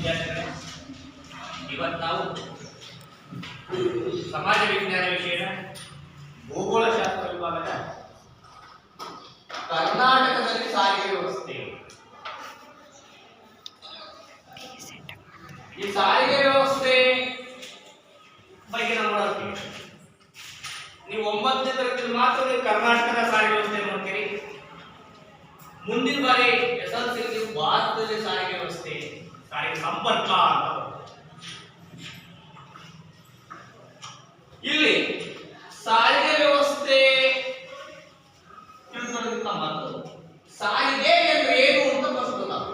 ವಿದ್ಯಾರ್ಥಿಗಳೇ, ಇವತ್ತು ನಾವು ಸಮಾಜ ವಿಜ್ಞಾನ ವಿಷಯದ ಭೂಗೋಳಶಾಸ್ತ್ರ ವಿಭಾಗದ ಕರ್ನಾಟಕದಲ್ಲಿ ಸಾರಿಗೆ ವ್ಯವಸ್ಥೆ, ಈ ಸಾರಿಗೆ ವ್ಯವಸ್ಥೆ ಬಗ್ಗೆ ನಾವು ನೋಡ್ತೀವಿ. ನೀವು 9ನೇ ತರಗತಿಯಲ್ಲಿ ಮಾತ್ರ ನೀವು ಕರ್ನಾಟಕದ ಸಾರಿಗೆ ವ್ಯವಸ್ಥೆ ನೋಡ್ತೀರಿ. ಮುಂದಿನ ಬಾರಿ SLC ನೀವು ಭಾರತದಲ್ಲಿ ಸಾರಿಗೆ ವ್ಯವಸ್ಥೆ, ಸಾರಿಗೆ ಸಂಪರ್ಕ ಅಂತ ಇಲ್ಲಿ ಸಾರಿಗೆ ವ್ಯವಸ್ಥೆ ತಿಳ್ಕೊಳ್ಳೋದಕ್ಕಿಂತ ಮೊದಲು ಸಾರಿಗೆ ಅಂದ್ರೆ ಏನು ಅಂತ ಫಸ್ಟ್ ನಾವು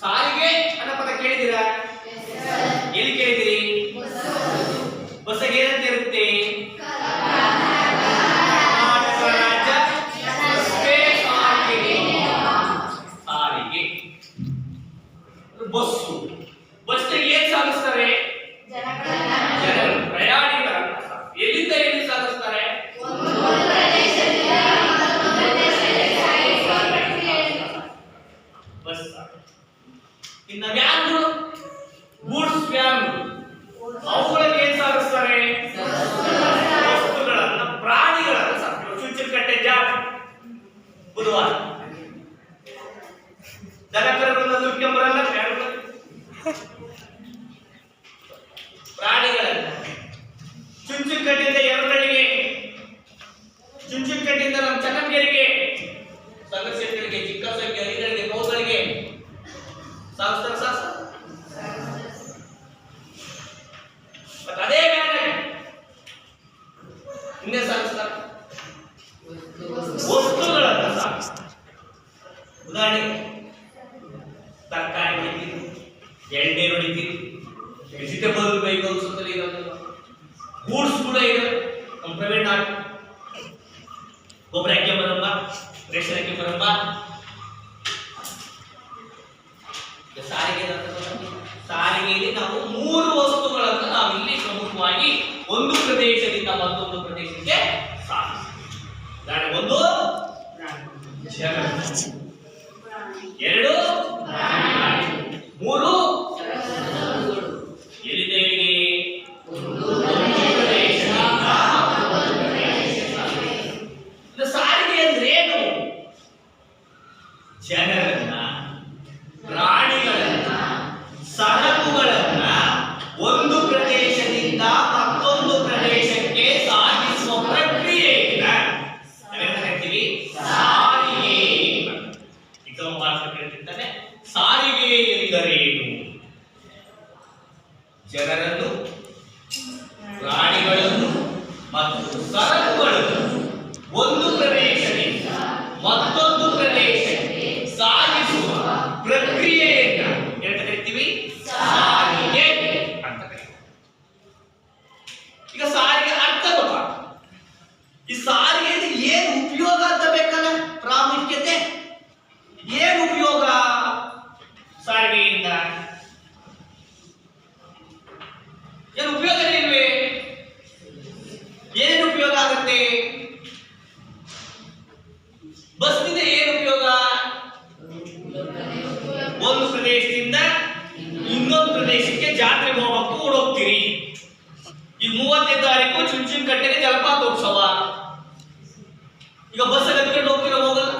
ಸಾರಿಗೆ ಅನ್ನೋ ಪದ ಕೇಳಿದ್ದೀರಾ? ಎಲ್ಲಿ ಕೇಳಿದಿರಿ? ಬಸ್ಸಿಗೆ ಏನಂತ ಇರುತ್ತೆ? ಬಸ್ಸು. ಬಸ್ಸಿಗೆ ಏನ್ ಸಾಗಿಸ್ತಾರೆ? ಜನರು, ಪ್ರಯಾಣಿಕರನ್ನ. ಎಲ್ಲಿಂದ ಎಲ್ಲಿ ಸಾಗಿಸ್ತಾರೆ? ಬಸ್. ಇನ್ನ ವ್ಯಾನ್ಗಳು, ಗೂಡ್ಸ್ ವ್ಯಾನ್ಗಳು, ಅವುಗಳಿಗೆ ಏನ್ ಸಾಗಿಸ್ತಾರೆ? ವಸ್ತುಗಳನ್ನ, ಪ್ರಾಣಿಗಳನ್ನ ಸಾಗಿಸ್ತಾರೆ. ಚುಂಚನಕಟ್ಟೆ ಜಾಗ ಬುಧವಾರ ದನಕರುಗಳನ್ನ ದುಡ್ಕೊಂಬರಲ್ಲ, ಪ್ರಾಣಿಗಳನ್ನ. ಚುಂಚನಕಟ್ಟೆಯಿಂದ ಎರಡಳಿಗೆ, ಚುಂಚನಕಟ್ಟೆಯಿಂದ ನಮ್ಮ ಚನ್ನಂಗೇರಿಗೆ, ಸಂಗಸೆಟ್ಟರಿಗೆ, ಚಿಕ್ಕಸಂಗೆ, ಹರಿಗಳಿಗೆ, ಕೌಗಳಿಗೆ ಸಾಗಿಸ್ತಾರೆ. ಮತ್ತೆ ಅದೇ ಮೇಲೆ ಇನ್ನೇ ಸಾಗಿಸ್ತಾರೆ, ವಸ್ತುಗಳನ್ನ ಸಾಗಿಸ್ತಾರೆ. ಉದಾಹರಣೆಗೆ ತರಕಾರಿ ಹೊಡಿತೀರಿ, ಎಣ್ಣೆ ಹೊಡಿತೀರಿ, ವೆಜಿಟೇಬಲ್ ವೆಹಿಕಲ್ಸ್ ಅಂತ ಇರೋದು, ಗೂಡ್ಸ್ ಕೂಡ ಇದೆ. ನಮ್ಮ ಪ್ರೈವೇಟ್ ಆಗಿ ಗೊಬ್ಬರ ಹಾಕಿ ಬರಮ್ಮ, ರೇಷನ್ ಹಾಕಿ ಬರಮ್ಮ. ಸಾರಿಗೆಯಲ್ಲಿ ನಾವು 3 ವಸ್ತುಗಳನ್ನು ನಾವು ಇಲ್ಲಿ ಪ್ರಮುಖವಾಗಿ ಒಂದು ಪ್ರದೇಶದಿಂದ ಮತ್ತೊಂದು ಪ್ರದೇಶಕ್ಕೆ ಸಾಗಿಸ್ತೀವಿ. ಒಂದು ಜನ, 2 3 ಎಲ್ಲಿದೆ? ಸಾರಿಗೆ ಅಂದ್ರೆ ಏನು? ಜನರನ್ನ, ಪ್ರಾಣಿಗಳನ್ನ, ಸರಕುಗಳನ್ನ ಒಂದು ಪ್ರದೇಶದಿಂದ ಮತ್ತೊಂದು ಪ್ರದೇಶಕ್ಕೆ ಸಾಗಿಸುವ ಪ್ರಕ್ರಿಯೆಯನ್ನ ಹೇಳ್ತೀವಿ ಸಾರಿಗೆ. ಎಕ್ಸಾಮ್ ಮಾರ್ಕ್ಸ್ ಕೇಳ್ತಿರ್ತಾನೆ, ಸಾರಿಗೆ ಎಂದರೇನು? ಜನರನ್ನು, ಪ್ರಾಣಿಗಳನ್ನು ಮತ್ತು ಸರಕುಗಳನ್ನು ಒಂದು ಪ್ರದೇಶದಿಂದ ಮತ್ತೊಂದು ಪ್ರದೇಶಕ್ಕೆ ಸಾಗಿಸುವ ಪ್ರಕ್ರಿಯೆಯನ್ನ ಹೇಳ್ತಾ ಕರಿತೀವಿ ಸಾರಿಗೆ ಅಂತ ಕರೀತೀವಿ. ಈಗ ಸಾರಿಗೆ ಅರ್ಥ ಗೊತ್ತಾ? ಈ ಸಾರಿಗೆಯಲ್ಲಿ ಏನು ಉಪಯೋಗ ಅಂತ ಬೇಕಲ್ಲ, ಪ್ರಾಮುಖ್ಯತೆ ಏನು ಉಪಯೋಗ ಸಾರಿಗೆಯಿಂದ? ಏನು ಉಪಯೋಗ ಇಲ್ವೇ? ಏನು ಉಪಯೋಗ ಆಗುತ್ತೆ? ಬಸ್ನಿಂದ ಏನು ಉಪಯೋಗ? ಒಂದು ಪ್ರದೇಶದಿಂದ ಇನ್ನೊಂದು ಪ್ರದೇಶಕ್ಕೆ ಜಾತ್ರೆಗೆ ಹೋಗಕ್ಕೆ ಓಡೋಗ್ತೀರಿ. ಈಗ 30ನೇ ತಾರೀಕು ಚುಂಚನಕಟ್ಟೆಗೆ ಜಲಪಾತ ಉತ್ಸವ. ಈಗ ಬಸ್ ಹತ್ಕೊಂಡು ಹೋಗ್ತೀರ? ಹೋಗಲ್ಲ.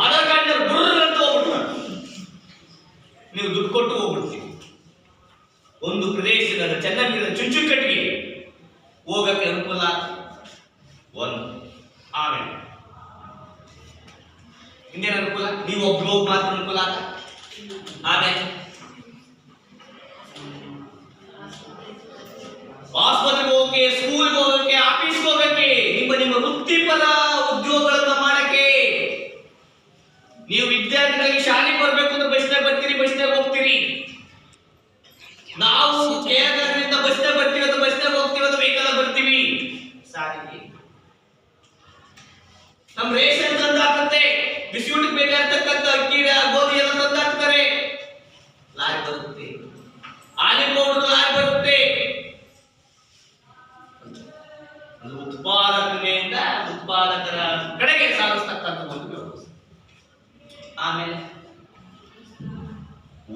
ಆಧಾರ್ ಕಾರ್ಡ್ ಗುರ್ರ ಅಂತ ಹೋಗ್ಬಿಟ್ಟ, ನೀವು ದುಡ್ಡು ಕೊಟ್ಟು ಹೋಗ್ಬಿಡ್ತೀವಿ. ಒಂದು ಪ್ರದೇಶದಿಂದ ಚನ್ನಂಗಿರದ ಚುಂಚನಕಟ್ಟೆಗೆ ಹೋಗಕ್ಕೆ ಅನುಕೂಲ ಒಂದು. ಆಮೇಲೆ ಇನ್ನೇನು ಅನುಕೂಲ? ನೀವು ಒಬ್ರು ಹೋಗಿ ಮಾತ್ರ ಅನುಕೂಲ ಆಗ. ಆಮೇಲೆ ಆಸ್ಪತ್ರೆಗೆ ಹೋಗಕ್ಕೆ, ಸ್ಕೂಲ್ಗೆ ಹೋಗಕ್ಕೆ, ಆಫೀಸ್ಗೆ ಹೋಗಕ್ಕೆ, ನಿಮ್ಮ ವೃತ್ತಿಪರ ಉದ್ಯೋಗಗಳನ್ನ ಮಾಡಕ್ಕೆ. ನೀವು ವಿದ್ಯಾರ್ಥಿಗಳಿಗೆ ಶಾಲೆಗೆ ಬರ್ಬೇಕು ಅಂದ್ರೆ ಬಸ್ನಾಗ ಬರ್ತೀರಿ, ಬಸ್ನಾಗ ಹೋಗ್ತೀರಿ. ನಾವು ಕೇರಳದಿಂದ ಬಸ್ನಾಗ ಬರ್ತೀವಿ ಅಥವಾ ಬಸ್ನಾಗ ಹೋಗ್ತೀವಿ ಅಥವಾ ವೆಹಿಕಲ್ ಬರ್ತೀವಿ. ಸಾರಿಗೆ ನಮ್ಮ ರೇಷನ್ ತಂದಾಕತ್ತೆ, ಬಿಸ್ಕೂಟ್ಗೆ ಬೇಕಾಗಿರ್ತಕ್ಕಂಥ ಅಕ್ಕಿ, ಗೋಧಿ ಎಲ್ಲ ತಂದಾಕ್ತಾರೆ. ಲಾರಿ ಬರುತ್ತೆ, ಹಾಲಿನ ಪೌಡರ್ ಲಾರಿ ಬರುತ್ತೆ. ಉತ್ಪಾದನೆಯಿಂದ ಉತ್ಪಾದಕರ ಕಡೆಗೆ ಸಾಗಿಸ್ತಕ್ಕಂಥ ಒಂದು ವ್ಯವಸ್ಥೆ. ಆಮೇಲೆ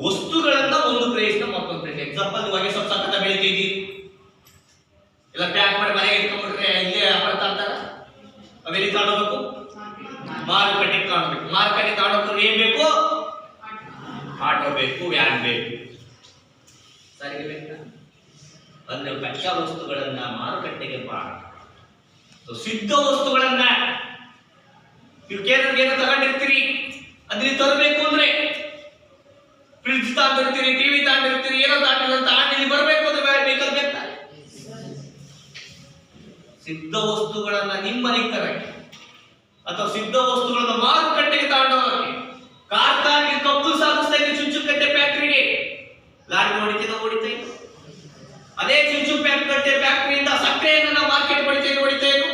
ವಸ್ತುಗಳನ್ನ ಒಂದು ಪ್ಲೇಸ್ ಮತ್ತೊಂದು ಪ್ಲೇಸ್. ಎಕ್ಸಾಂಪಲ್ ಹೊಗೆ ಸೊಪ್ಪು ಸಕ್ಕತ್ತ ಬೆಳಿತೀವಿ, ಇಲ್ಲ ಪ್ಯಾಕ್ ಮಾಡಿ ಮನೆಗೆ ಇಟ್ಕೊಂಡ್ಬಿಟ್ರೆ ಇಲ್ಲೇ ಬರ್ತಾ ಅಂತಾರ. ಅವೆಲ್ಲಿ ತಗೊಂಡೋಗ್ಬೇಕು? ಮಾರುಕಟ್ಟೆಗೆ ತಗೊಂಡ್ಬೇಕು. ಮಾರುಕಟ್ಟೆ ತಗೊಂಡೋಗ್ತಾರೆ ಏನ್ ಬೇಕು? ಆಟೋ ಬೇಕು, ವ್ಯಾನ್ ಬೇಕು, ಸಾರಿಗೆ ಬೇಕಾ? ಅಂದ್ರೆ ಕಚ್ಚಾ ವಸ್ತುಗಳನ್ನ ಮಾರುಕಟ್ಟೆಗೆ ಸಿದ್ಧ ವಸ್ತುಗಳನ್ನ ನೀವು ಕೇಂದ್ರಕ್ಕೆ ಏನೋ ತಗೊಂಡಿರ್ತೀರಿ, ಅದ್ರಲ್ಲಿ ತರಬೇಕು ಅಂದ್ರೆ ಫ್ರಿಡ್ಜ್ ತಗೊಂಡಿರ್ತೀರಿ, ಟಿವಿ ತಗೊಂಡಿರ್ತೀರಿ, ಏನೋ ತಗೊಂಡಿಲ್ಲಿ ಬರಬೇಕು ಅಂದ್ರೆ ವೆಹಿಕಲ್ ಬೇಕಾ? ಸಿದ್ಧ ವಸ್ತುಗಳನ್ನ ನಿಮ್ಮ ಮನೆಗೆ ತರಕ್ಕೆ ಅಥವಾ ಸಿದ್ಧ ವಸ್ತುಗಳನ್ನ ಮಾರುಕಟ್ಟೆಗೆ ತಗೊಂಡೋಗಕ್ಕೆ, ಕಾರ್ಖಾನೆಗೆ ಕಬ್ಬು ಸಾಗಿಸ್ತಾ ಇದ್ದೀವಿ ಚುಂಚುಕಟ್ಟೆ ಫ್ಯಾಕ್ಟರಿಗೆ, ಲಾರಿ ಹೊಡಿತಾ ಇತ್ತು. ಅದೇ ಚುಂಚುಕಟ್ಟೆ ಫ್ಯಾಕ್ಟರಿಯಿಂದ ಸಕ್ಕರೆಯನ್ನು ನಾವು ಮಾರ್ಕೆಟ್ ಹೊಡಿತಾ ಇತ್ತು.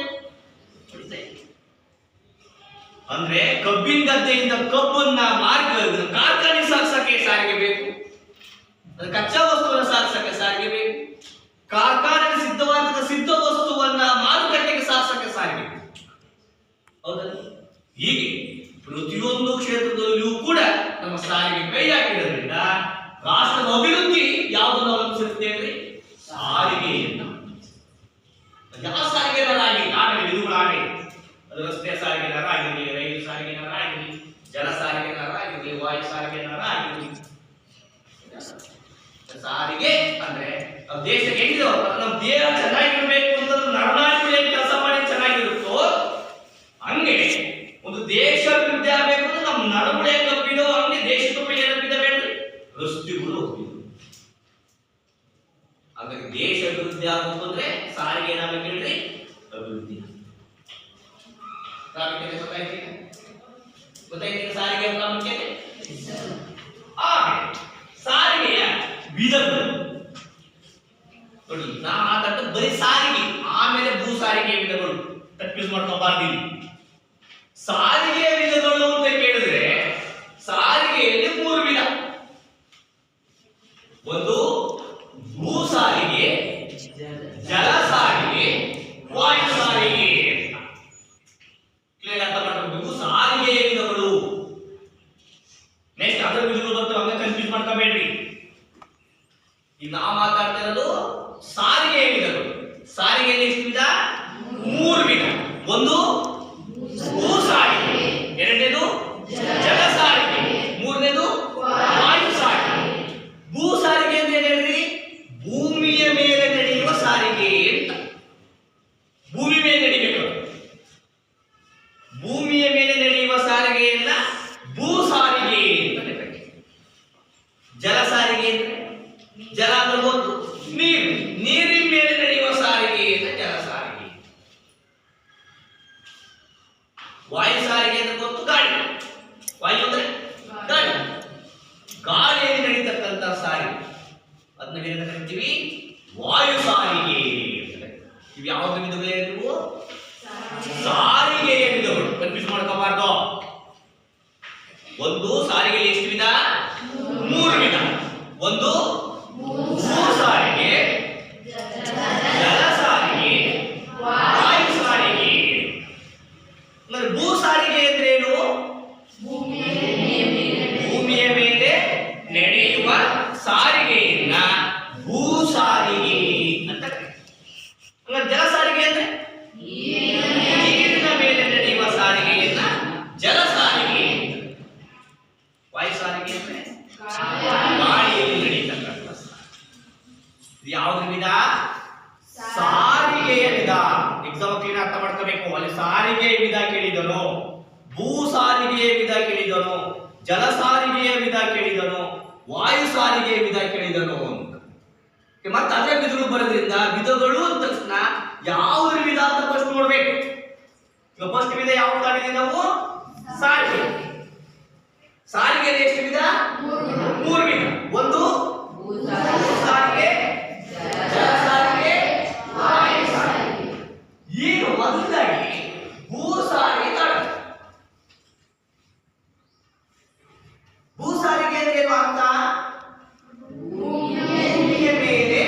ಅಂದ್ರೆ ಕಬ್ಬಿನ ಗದ್ದೆಯಿಂದ ಕಬ್ಬನ್ನ ಕಾರ್ಖಾನೆ ಸಾಗಿಸಕ್ಕೆ ಸಾರಿಗೆ ಬೇಕು, ಕಚ್ಚಾ ವಸ್ತುವನ್ನು ಸಾಗಿಸಕ್ಕೆ ಸಾರಿಗೆ ಬೇಕು. ಕಾರ್ಖಾನೆಗೆ ಸಿದ್ಧವಾದ ಸಿದ್ಧ ವಸ್ತುವನ್ನ ಮಾರುಕಟ್ಟೆಗೆ ಸಾಗಿಸಕ್ಕೆ ಸಾರಿಗೆ ಬೇಕು. ಹೌದಲ್ಲ? ಹೀಗೆ ಪ್ರತಿಯೊಂದು ಕ್ಷೇತ್ರದಲ್ಲಿಯೂ ಕೂಡ ನಮ್ಮ ಸಾರಿಗೆ ಕೈ ಹಾಕಿರೋದ್ರಿಂದ ರಾಷ್ಟ್ರದ ಅಭಿವೃದ್ಧಿ ಯಾವುದನ್ನು ಅವಲಂಬಿಸಿರುತ್ತೇವೆ? ಸಾರಿಗೆಯನ್ನು. ಯಾವ ಸಾರಿಗೆನಾರಾಗಲಿ, ಆಗಲಿ ವಿಧುಗಳಾಗಲಿ, ಅದು ರಸ್ತೆ ಸಾರಿಗೆನಾರಾಗಿರಲಿ, ರೈಲು ಸಾರಿಗೆನಾರಾಗಿರಲಿ, ಜಲ ಸಾರಿಗೆನಾರಾಗಿರಲಿ, ವಾಯು ಸಾರಿಗೆನಾರಾಗಿರಲಿ, ಸಾರಿಗೆ ಅಂದ್ರೆ ನಮ್ಮ ದೇಶಕ್ಕೆ ಹೆಂಗಿರೋ ನಮ್ಮ ದೇಹ ಚೆನ್ನಾಗಿರ್ಬೇಕು ಅಂತಂದ್ರೆ ನರನಾಡಿಗಳು ಏನ್ ಕೆಲಸ ಮಾಡಿ ಚೆನ್ನಾಗಿರುತ್ತೋ ಹಂಗೆ ಒಂದು ದೇಶ ಅಭಿವೃದ್ಧಿ ಆಗಬೇಕು ಅಂದ್ರೆ ನಮ್ಮ ನರಗುಡೆ ಕಬ್ಬಿದೋ ಹಂಗೆ ದೇಶದ ಮೇಲೆ ಏನಿದ್ದಾವೇನ್ರಿ? ರಸ್ತೆಗಳು ಹೋಗಿದ್ದು. ಹಾಗಾಗಿ ದೇಶ ಅಭಿವೃದ್ಧಿ ಆಗಬೇಕು ಅಂದ್ರೆ ಸಾರಿಗೆ ಏನಾಗಬೇಕು ಹೇಳ್ರಿ? ಅಭಿವೃದ್ಧಿ. ಗೊತ್ತಾಯ್ತೀಗ ಸಾರಿಗೆ ಪ್ರಾಮುಖ್ಯತೆ? ಸಾರಿಗೆಯ ವಿಧಗಳು ನೋಡಿ, ನಾ ಮಾತಾಡ್ತೇನೆ ಬರೀ ಸಾರಿಗೆ, ಆಮೇಲೆ ಭೂ ಸಾರಿಗೆ ವಿಧಗಳು ಕನ್ಫ್ಯೂಸ್ ಮಾಡ್ಕೋಬಾರ್ದು. ಸಾರಿಗೆಯ ವಿಧಗಳು ಅಂತ ಕೇಳಿದ್ರೆ ಸಾರಿಗೆಯಲ್ಲಿ 3 ವಿಧ. ಒಂದು ಭೂ ಸಾರಿಗೆ, ಜಲ ಸಾರಿಗೆ, ವಾಯು ಸಾರಿಗೆ. ಕ್ಲಿಯರ್ ಅರ್ಥ ಮಾಡ್ಬೇಕು. ಸಾರಿಗೆಯ ವಿಧಗಳು ನೆಕ್ಸ್ಟ್ ಅದರ ವಿಧಗಳು ಬರ್ತಾವೆ, ಹಂಗ ಕನ್ಫ್ಯೂಸ್ ಮಾಡ್ಕೋಬೇಡ್ರಿ. ಈಗ ನಾವು ಮಾತಾಡ್ತಾ ಇರೋದು ಸಾರಿಗೆಯ ವಿಧಗಳು. ಸಾರಿಗೆಯಲ್ಲಿ ಎಷ್ಟು ವಿಧ? 3 ವಿಧ. ಒಂದು ಭೂ ಸಾರಿಗೆ, ಎರಡನೇದು ಜಲ ಸಾರಿಗೆ, ಮೂರನೇದು ವಾಯು ಸಾರಿಗೆ. ಭೂ ಸಾರಿಗೆ ಅಂತ ಹೇಳ್ರಿ, ಭೂಮಿಯ ಮೇಲೆ ನಡೆಯುವ ಸಾರಿಗೆ ಅಂತ. ಭೂಮಿ ಮೇಲೆ ನಡಿಬೇಕು, ಭೂಮಿಯ ಮೇಲೆ ನಡೆಯುವ ಸಾರಿಗೆಯನ್ನ ಭೂ ಸಾರಿಗೆ ಅಂತ ಹೇಳ್ಬೇಕು. ಜಲ ಸಾರಿಗೆ ಅಂದ್ರೆ ಜಲ ಅಂದ್ರೆ ಗೊತ್ತು, ನೀರು, ನೀರಿನ ಮೇಲೆ ನಡೆಯುವ ಸಾರಿಗೆ ಅಂತ ಜಲ ಸಾರಿಗೆ. ವಾಯು ಸಾರಿಗೆ ಅಂದ್ರೆ ಗೊತ್ತು, ಗಾಳಿ. ವಾಯು ಅಂದ್ರೆ ಗಾಳಿ, ಗಾಳಿಯಲ್ಲಿ ನಡೀತಕ್ಕಂಥ ಸಾರಿಗೆ ಅದನ್ನ ಏನಂತ ಕರಿತೀವಿ? ವಾಯು ಸಾರಿಗೆ. ಇವು ಯಾವ್ದು ವಿಧಗಳು ಹೇಳಿದ್ವು? ಸಾರಿಗೆಯ ವಿಧಗಳು. ಕನ್ಫ್ಯೂಸ್ ಮಾಡ್ಕೋಬಾರ್ದು. ಒಂದು ಸಾರಿಗೆಯಲ್ಲಿ ಎಷ್ಟು ವಿಧ? 3 ವಿಧ. ಒಂದು ಭೂ ಸಾರಿಗೆ, ಜಲ ಸಾರಿಗೆ, ವಾಯು ಸಾರಿಗೆ. ಅಂದ್ರೆ ಭೂ ಸಾರಿಗೆ ಅಂದ್ರೆ ಏನು? ಭೂಮಿಯ ಮೇಲೆ ನಡೆಯುವ ಸಾರಿಗೆಯನ್ನ ಭೂ ಸಾರಿಗೆ ಅಂತ ಕರೀತಾರೆ. ಜಲ ಸಾರಿಗೆ ಅಂದ್ರೆ ನೀರಿನ ಮೇಲೆ ನಡೆಯುವ ಸಾರಿಗೆಯನ್ನ ಜಲ ಸಾರಿಗೆ. ವಾಯು ಸಾರಿಗೆ ಅಂದ್ರೆ ಗಾಳಿಯಲ್ಲಿ ನಡೀತಕ್ಕಂಥ ಸಾರಿಗೆ. ಯಾವ್ದು ವಿಧ? ಸಾರಿಗೆಯ ವಿಧ. ಎಕ್ಸಾಮ್ ಕ್ಲೀನ್ ಅರ್ಥ ಮಾಡ್ಕೋಬೇಕು. ಅಲ್ಲಿ ಸಾರಿಗೆಯ ವಿಧ ಕೇಳಿದನು, ಭೂ ಸಾರಿಗೆಯ ವಿಧ ಕೇಳಿದನು, ಜಲ ಸಾರಿಗೆಯ ವಿಧ ಕೇಳಿದನು, ವಾಯು ಸಾರಿಗೆಯ ವಿಧ ಕೇಳಿದನು ಅಂತ. ಮತ್ತೆ ಅದೇ ವಿಧಗಳು ಬರೋದ್ರಿಂದ ವಿಧಗಳು ಅಂದ ತಕ್ಷಣ ಯಾವುದ್ರ ವಿಧ ಅಂತ ಫಸ್ಟ್ ನೋಡ್ಬೇಕು. ಈಗ ಫಸ್ಟ್ ವಿಧ ಯಾವ್ದು ಕಾಣಿದೆ ನಾವು? ಸಾರಿಗೆ. ಸಾರಿಗೆಯಲ್ಲಿ ಎಷ್ಟು ವಿಧ? 3 ವಿಧ. ಒಂದು ಭೂ ಸಾರಿಗೆ, ಜಲ ಸಾರಿಗೆ, ವಾಯು ಸಾರಿಗೆ. ಈಗ ಮೊದಲಾಗಿ ಭೂ ಸಾರಿಗೆ ಕಾಣುತ್ತೆ. ಭೂ ಸಾರಿಗೆ ಅಂದ್ರೆ ಏನು ಅರ್ಥ? ಭೂಮಿಯ ಮೇಲೆ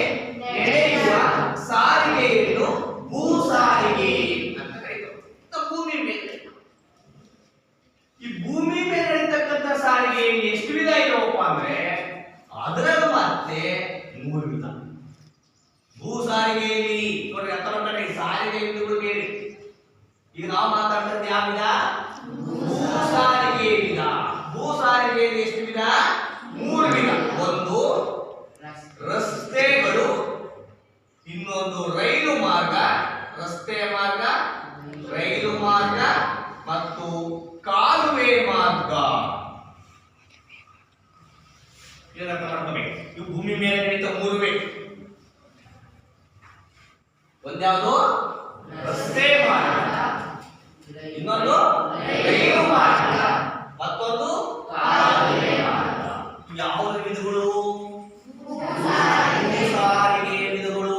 ನಡೆಯುವ ಸಾರಿಗೆಯನ್ನು ಭೂ ಸಾರಿಗೆ ಅಂತ ಕರೀತಾರೆ. ಭೂಮಿ ಮೇಲೆ, ಈ ಭೂಮಿ ಮೇಲೆ ನಡೀತಕ್ಕಂಥ ಸಾರಿಗೆಯಲ್ಲಿ ಎಷ್ಟು ವಿಧ ಇರೋಪ್ಪ ಅಂದ್ರೆ ಮೂರು ವಿಧ. ಭೂ ಸಾರಿಗೆಯಲ್ಲಿ ನೋಡ್ರಿ ಅರ್ಥ ಮಾಡ್ಕೊಂಡ್ರೆ ಈ ಸಾರಿಗೆ ವಿಧಗಳು ಬೇರೆ. ಈಗ ನಾವು ಮಾತಾಡ್ತಿರೋದು ಯಾವ ವಿಧ? ಭೂ ಸಾರಿಗೆ ವಿಧ. ಭೂ ಸಾರಿಗೆಯಲ್ಲಿ ಎಷ್ಟು ವಿಧ? ಮೂರು ವಿಧ. ಒಂದು ರಸ್ತೆಗಳು, ಇನ್ನೊಂದು ರೈಲು ಮಾರ್ಗ, ರಸ್ತೆ ಮಾರ್ಗ, ರೈಲು ಮಾರ್ಗ ಮತ್ತು ಕಾಲುವೆ ಮಾರ್ಗ. ಇದನ್ನ ಮಾಡ್ಕೋಬೇಕು. ಇವು ಭೂಮಿ ಮೇಲೆ ನಡೀತಾ ಮೂರುವೆ. ಒಂದ್ಯಾವುದು? ರಸ್ತೆ ಮಾರ್ಗ, ಇನ್ನೊಂದು ರೈಲು ಮಾರ್ಗ, ಮತ್ತೊಂದು ಕಾಲುವೆ ಮಾರ್ಗ. ಯಾವ ವಿಧಗಳು? ಸಾರಿಗೆ ವಿಧಗಳು.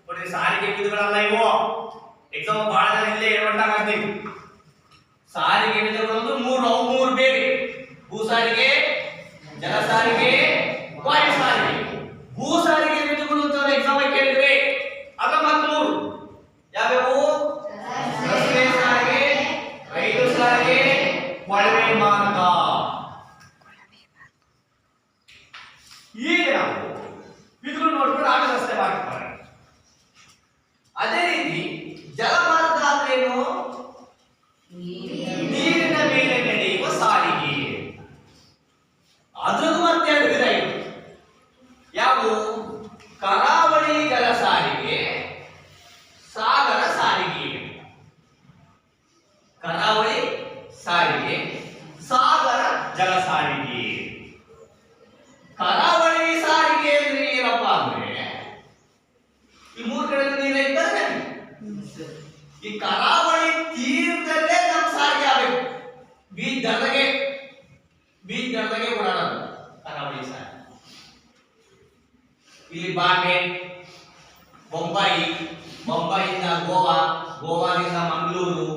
ನೋಡಿ ಸಾರಿಗೆ ವಿಧಗಳಲ್ಲ ಇವು. ಎಕ್ಸಾಮ್ ಬಹಳ ಜನ ಇಲ್ಲೇ ಹೇಳ್ಬಿಟ್ಟಾಗ ಸಾರಿಗೆ ವಿಧಗಳು ಅಂದ್ರೆ ಅವು ಮೂರು ಬೇರೆ. ಭೂ ಸಾರಿಗೆ, ಜಲ ಸಾರಿಗೆ, ವಾಯು ಸಾರಿಗೆ. ಭೂ ಸಾರಿಗೆ ವಿಧಗಳು ಅಂತ ಎಕ್ಸಾಮ್ ಕೇಳಿದ್ರೆ ಅದ ಮತ್ತೆ ಮೂರು ಯಾವ್ಯಾವು? ರಸ್ತೆ ಸಾರಿಗೆ, ರೈಲು ಸಾರಿಗೆ, ಕೊಳವೆ ಮಾರ್ಗ. ಈಗ ನಾವು ವಿಧಗಳು ನೋಡ್ಕೊಂಡು ಆಗ ರಸ್ತೆ ಮಾಡ್ತಾರೆ. ಅದೇ ರೀತಿ ಜಲಮಾರ್ಗ ಅಂದ್ರೇನು? ನೀರಿನ ಮೇಲೆ ನಡೆಯುವ ಸಾರಿಗೆ. ಅದ್ರದ್ದು ಮತ್ತೆ ಎರಡು ವಿಧ ಇದೆ. ಯಾವುದು? ಕರಾವಳಿ ಜಲ ಸಾರಿಗೆ, ಸಾಗರ ಸಾರಿಗೆ. ಕರಾವಳಿ ಸಾರಿಗೆ, ಸಾಗರ ಜಲ ಸಾರಿಗೆ. ಕರಾವಳಿ ಸಾರಿಗೆ ಅಂದ್ರೆ ಏನಪ್ಪ ಅಂದ್ರೆ ಈ ಮೂರು ಕಡೆ ನೀರು ಇದ್ದಾರೆ. ಈ ಕರಾವಳಿ ತೀರದಲ್ಲೇ ನಮ್ಮ ಸಾರಿಗೆ ಆಗಬೇಕು. ಬೀಚ್ ದಡದಾಗೆ ಓಡಾಡೋದು ಕರಾವಳಿ ಸಾರಿಗೆ. ಇಲ್ಲಿ ಬಾಂಬೆ, ಬೊಂಬಾಯಿ, ಬೊಂಬಾಯಿಂದ ಗೋವಾ, ಗೋವಾದಿಂದ ಮಂಗಳೂರು,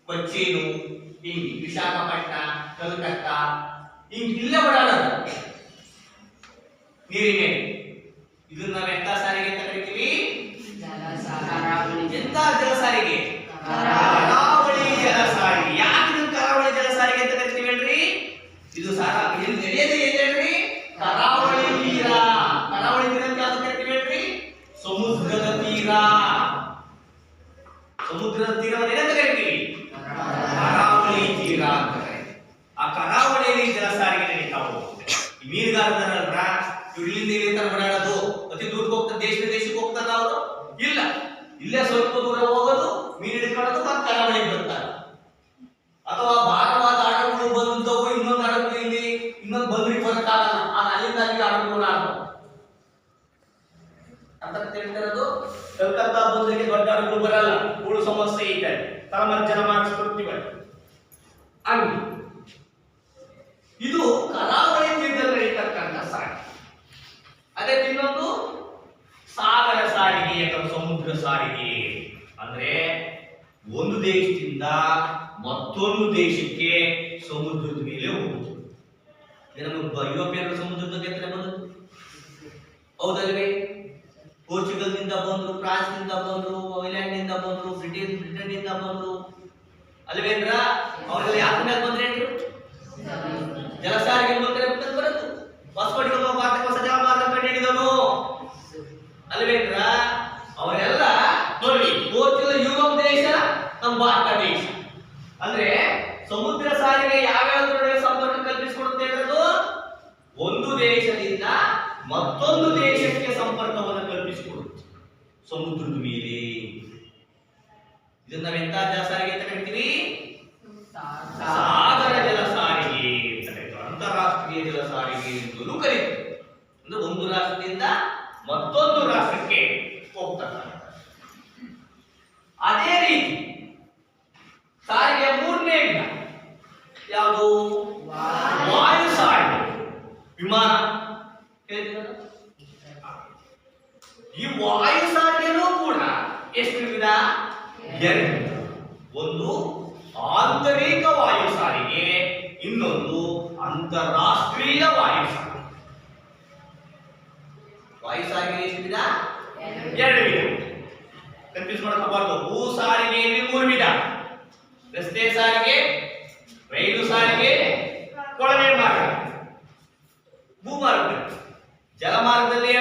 ಕೊಚ್ಚಿನು, ಹಿಂಗೆ ವಿಶಾಖಪಟ್ಟಣ, ಕಲ್ಕತ್ತಾ, ಹಿಂಗೆ ಇಲ್ಲೇ ಓಡಾಡೋದು ನೀರಿನ. ಇದನ್ನ ನಾವು ಎಂತ ಸಾರಿಗೆ ಅಂತ ಕರಿತೀವಿ? ಎಂತ ಜಲ ಸಾರಿಗೆ? ಕರಾವಳಿ ಜಲ ಸಾರಿಗೆ. ಯಾಕೆ ಇದನ್ನ ಕರಾವಳಿ ಜಲ ಸಾರಿಗೆ ಅಂತ ಕರಿತೀವಿ ಹೇಳ್ರಿ? ಇದು ಇಲ್ಲಿ ನಡೆಯದೆ ಎಲ್ಲಿ ಹೇಳ್ರಿ? ಕರಾವಳಿ ತೀರ. ಕರಾವಳಿ ತೀರ ಅಂತ ಯಾವ್ದು ಕರಿತೀವಿ ಹೇಳ್ರಿ? ಸಮುದ್ರದ ತೀರ. ಸಮುದ್ರದ ತೀರವನ್ನು ಏನಂತ ಕರಿತೀವಿ? ಕರಾವಳಿ ತೀರ ಅಂತ ಕರಿತೀವಿ. ಆ ಕರಾವಳಿಯಲ್ಲಿ ಜಲ ಸಾರಿಗೆ ನಡೀತಾ ಹೋಗುತ್ತೆ. ಈ ಮೀನುಗಾರರಲ್ರ ಇಲ್ಲಿಂದ ಇಲ್ಲಿ ತರ ಓಡಾಡೋದು, ಅತಿ ದೂರಕ್ಕೆ ಹೋಗ್ತಾರೆ, ದೇಶಕ್ಕೆ ಹೋಗ್ತಾರ ಅವರು? ಇಲ್ಲ, ಇಲ್ಲೇ ಸ್ವಲ್ಪ ದೂರ ಹೋಗೋದು, ಮೀನು ಹಿಡ್ಕೊಳ್ಳೋದು, ಮತ್ತೆ ಕರಾವಳಿಗೆ ಬರ್ತಾರೆ. ಅಥವಾ ಭಾರವಾದ ಹಡಗುಗಳು ಬಂದವು, ಇನ್ನೊಂದು ಹಡಗು ಇಲ್ಲಿ, ಇನ್ನೊಂದು ಬಂದ್ರಿಗೆ ಬರಕ್ಕಾಗಲ್ಲ, ಅಲ್ಲಿಂದ ಅಲ್ಲಿ ಹಡಗುಗಳು ಆಡೋದು ಅಂತ ಹೇಳ್ತಿರೋದು. ಕಲ್ಕತ್ತಾ ಬಂದರಿಗೆ ದೊಡ್ಡ ಹಡಗುಗಳು ಬರಲ್ಲ, ಹೂಳು ಸಮಸ್ಯೆ ಇದೆ, ತಲೆಮರ್ಜನ ಮಾಡಿಸ್ಕೊಡ್ತೀವಿ. ಹಂಗೆ ಇದು ಕರಾವಳಿ ತೀರದಲ್ಲಿ ನಡೀತಕ್ಕಂಥ ಸಾರಿಗೆ. ಅದೇ ಇನ್ನೊಂದು ಸಾಗರ ಸಾರಿಗೆ ಅಥವಾ ಸಮುದ್ರ ಸಾರಿಗೆ. ಅಂದ್ರೆ ಒಂದು ದೇಶದಿಂದ ಮತ್ತೊಂದು ದೇಶಕ್ಕೆ ಸಮುದ್ರದ ಮೇಲೆ ಹೋಗುದು. ಯುರೋಪಿಯನ್ ಸಮುದ್ರದ ಹತ್ರ ಬಂದದ್ದು ಹೌದಲ್ವೇ? ಪೋರ್ಚುಗಲ್ನಿಂದ ಬಂದ್ರು, ಫ್ರಾನ್ಸ್ನಿಂದ ಬಂದ್ರು, ಐಲ್ಯಾಂಡ್ನಿಂದ ಬಂದ್ರು, ಬ್ರಿಟನ್ನಿಂದ ಬಂದ್ರು ಅಲ್ವೇಂದ್ರ? ಅವರೆಲ್ಲ ಯಾರ ಮೇಲೆ ಬಂದ್ರೆ ಜಲ ಸಾರಿಗೆ ಬರುತ್ತೆ. ವಾಸ್ಕೋಡಿಗಾಮ ಭಾರತಕ್ಕೆ ಹೊಸ ಜಲಮಾರ್ಗ ಕಂಡುಹಿಡಿದನು ಅಲ್ವೇಂದ್ರ? ಅವರೆಲ್ಲ ನೋಡಿ, ಪೋರ್ಚುಗಲ್ ಯುರೋಪ್ ದೇಶ, ನಮ್ಮ ಭಾರತ ದೇಶ. ಅಂದ್ರೆ ಸಮುದ್ರ ಸಾರಿಗೆ ಯಾವ್ಯಾವ ಸಂಪರ್ಕ ಕಲ್ಪಿಸಿಕೊಡುತ್ತೆ ಹೇಳೋದು? ಒಂದು ದೇಶದಿಂದ ಮತ್ತೊಂದು ದೇಶಕ್ಕೆ ಸಂಪರ್ಕವನ್ನು ಕಲ್ಪಿಸಿಕೊಡುತ್ತೆ ಸಮುದ್ರದ ಮೇಲೆ. ಇದನ್ನ ನಾವೆಂತ ಜಲ ಸಾರಿಗೆ ಅಂತ ಕರಿತೀವಿ? ಸಾಗರ ಜಲ ಸಾರಿಗೆ ಅಂತ ಕರೀತಾರೆ. ಅಂತಾರಾಷ್ಟ್ರೀಯ ಜಲ ಸಾರಿಗೆ ಅಂತಲೂ ಕರೀತೀವಿ. ಅಂದ್ರೆ ಒಂದು ರಾಷ್ಟ್ರದಿಂದ ಮತ್ತೊಂದು ರಾಷ್ಟ್ರಕ್ಕೆ ಹೋಗ್ತಾರೆ. ಅದೇ ರೀತಿ ಸಾರಿಗೆ ಮೂರನೇ ವಿಧ ಯಾವುದು? ವಾಯು ಸಾರಿಗೆ. ವಿಮಾನ ಕೇಳಿದ್ದೀರಾ? ಈ ವಾಯು ಸಾರಿಗೆನೂ ಕೂಡ ಎಷ್ಟು ವಿಧ? ಎರಡು. ಒಂದು ಆಂತರಿಕ ವಾಯು ಸಾರಿಗೆ, ಇನ್ನೊಂದು ಅಂತಾರಾಷ್ಟ್ರೀಯ ವಾಯು ಸಾರಿಗೆ. ವಾಯು ಸಾರಿಗೆ ಎಷ್ಟು ವಿಧ? ಎರಡು ವಿಧ. ಕನ್ಫ್ಯೂಸ್ ಮಾಡ್ಕೋಬಾರ್ದು. ಭೂ ಸಾರಿಗೆಯಲ್ಲಿ ಮೂರು ವಿಧ: ರಸ್ತೆ ಸಾರಿಗೆ, ರೈಲು ಸಾರಿಗೆ, ಕೊಳವೆ ಮಾರ್ಗ. ಭೂಮಾರ್ಗ. ಜಲಮಾರ್ಗದಲ್ಲಿ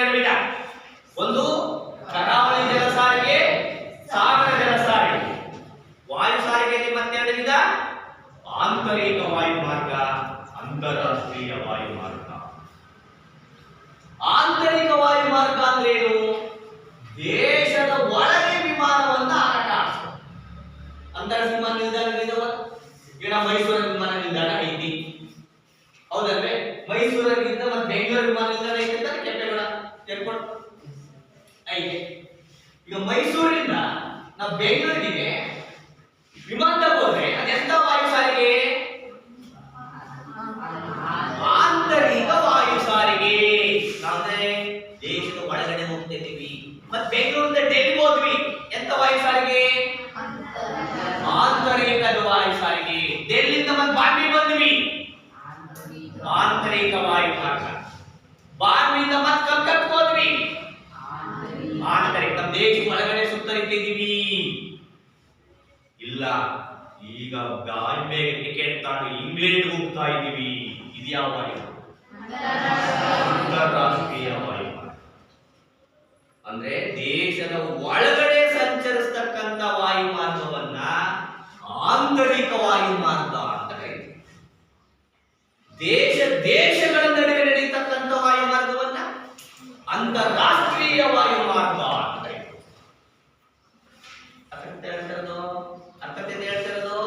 ಹೌದಲ್ವೇ? ಮೈಸೂರಿನಿಂದ ಮತ್ತೆ ಬೆಂಗಳೂರು ವಿಮಾನ ನಿಲ್ದಾಣ ಐತೆ ಅಂತ ಕೆಂಪೇಗೌಡ ಏರ್ಪೋರ್ಟ್ ಐತೆ. ಈಗ ಮೈಸೂರಿನಿಂದ ನಾವು ಬೆಂಗಳೂರಿಗೆ ವಿಮಾನ ಹೋದ್ರೆ ಅದೆಂತ ವಾಯು ಸಾರಿಗೆ? ಆಂತರಿಕ ವಾಯು ಸಾರಿಗೆ. ಅಂದ್ರೆ ದೇಶದ ಒಳಗಡೆ ಹೋಗ್ತಿದ್ದೀವಿ. ಮತ್ತೆ ಬೆಂಗಳೂರಿಂದ ಡೆಲ್ಲಿಗೆ ಹೋದ್ವಿ, ಎಂತ ವಾಯು ಸಾರಿಗೆ? ಆಂತರಿಕ ವಾಯು ಸಾರಿಗೆ. ಡೆಲ್ಲಿಯಿಂದ ಮತ್ತೆ ಬಾಂಬೆ ಬಂದ್ವಿ, ಆಂತರಿಕ ವಾಯು ಮಾರ್ಗ. ಬಾಂಬೆಯಿಂದ ಮತ್ತೆ ಕಲ್ಕತ್ತಾ ಹೋದ್ವಿ, ಆಂತರಿಕ. ನಮ್ಮ ದೇಶ ಒಳಗಡೆ ಸುತ್ತರಿತಿದ್ದೀವಿ. ಇಲ್ಲ, ಈಗ ಬಾಂಬೆ ಟಿಕೆಟ್ ತಗೊಂಡು ಇಂಗ್ಲೆಂಡ್ ಹೋಗ್ತಾ ಇದ್ದೀವಿ. ಇದು ಯಾವ ವಾಯು? ಅಂತಾರಾಷ್ಟ್ರೀಯ ವಾಯು ಮಾರ್ಗ. ಅಂದ್ರೆ ದೇಶದ ಒಳಗಡೆ ಸಂಚರಿಸತಕ್ಕಂತ ವಾಯು ಮಾರ್ಗವನ್ನ ಆಂತರಿಕ ವಾಯು ಮಾರ್ಗ ಅಂತ ಕರೀತೀವಿ. ದೇಶಗಳ ನಡುವೆ ನಡೆಯತಕ್ಕಂಥ ವಾಯು ಮಾರ್ಗವನ್ನ ಅಂತಾರಾಷ್ಟ್ರೀಯ ವಾಯು ಮಾರ್ಗ ಅಂತ ಕರೀತೀವಿ. ಅರ್ಥತೆ ಹೇಳ್ತಿರೋದು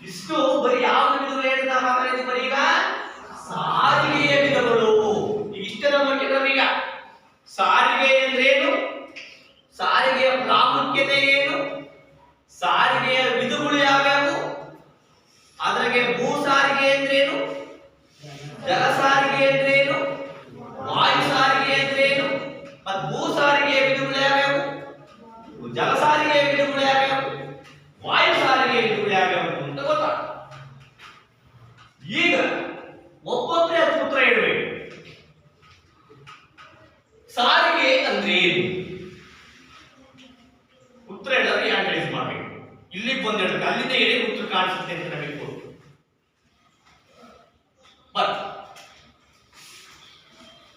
ಇಷ್ಟು ಬರೀ ಯಾವ ವಿಧಗಳು ಹೇಳ್ತಾ ಮಾತಾಡಿದ್ವಿ? ಬರೀ ಈಗ ಸಾರಿಗೆಯ ವಿಧಗಳು. ಇಷ್ಟರ ಮಟ್ಟಿಗೆ ಈಗ ಸಾರಿಗೆ ಅಂದ್ರೇನು, ಸಾರಿಗೆಯ ಪ್ರಾಮುಖ್ಯತೆ ಏನು, ಸಾರಿಗೆಯ ವಿಧಗಳು ಯಾವ್ಯಾವು, ಅದ್ರಾಗೆ ಭೂ ಸಾರಿಗೆ ಅಂದ್ರೇನು, ಜಲ ಸಾರಿಗೆ ಅಂದ್ರೇನು, ವಾಯು ಸಾರಿಗೆ ಅಂದ್ರೇನು, ಮತ್ತು ಭೂ ಸಾರಿಗೆಯ ವಿಧಗಳು ಯಾವ್ಯಾವು, ಜಲ ಸಾರಿಗೆಯ ವಿಧಗಳು ಯಾವ್ಯಾವು, ವಾಯು ಸಾರಿಗೆಯ ವಿಧಗಳು ಯಾವ್ಯಾವು ಅಂತ ಗೊತ್ತಾಗ. ಈಗ ಒಬ್ಬೊಬ್ಬರೇ ಅದು ಉತ್ತರ ಇಡಬೇಕು. ಸಾರಿಗೆ ಅಂದ್ರೆ ಏನು? ಉತ್ತರ ಹೇಳೋರು ಆಂಗ್ಲೈಸ್ ಮಾಡಬೇಕು. ಇಲ್ಲಿಗೆ ಬಂದಿಡಬೇಕು, ಅಲ್ಲಿಂದ ಹೇಳಿ ಉತ್ತರ ಕಾಣಿಸುತ್ತೆ ಅಂತ ನಮಗೆ ಕೊಟ್ಟು ಬಟ್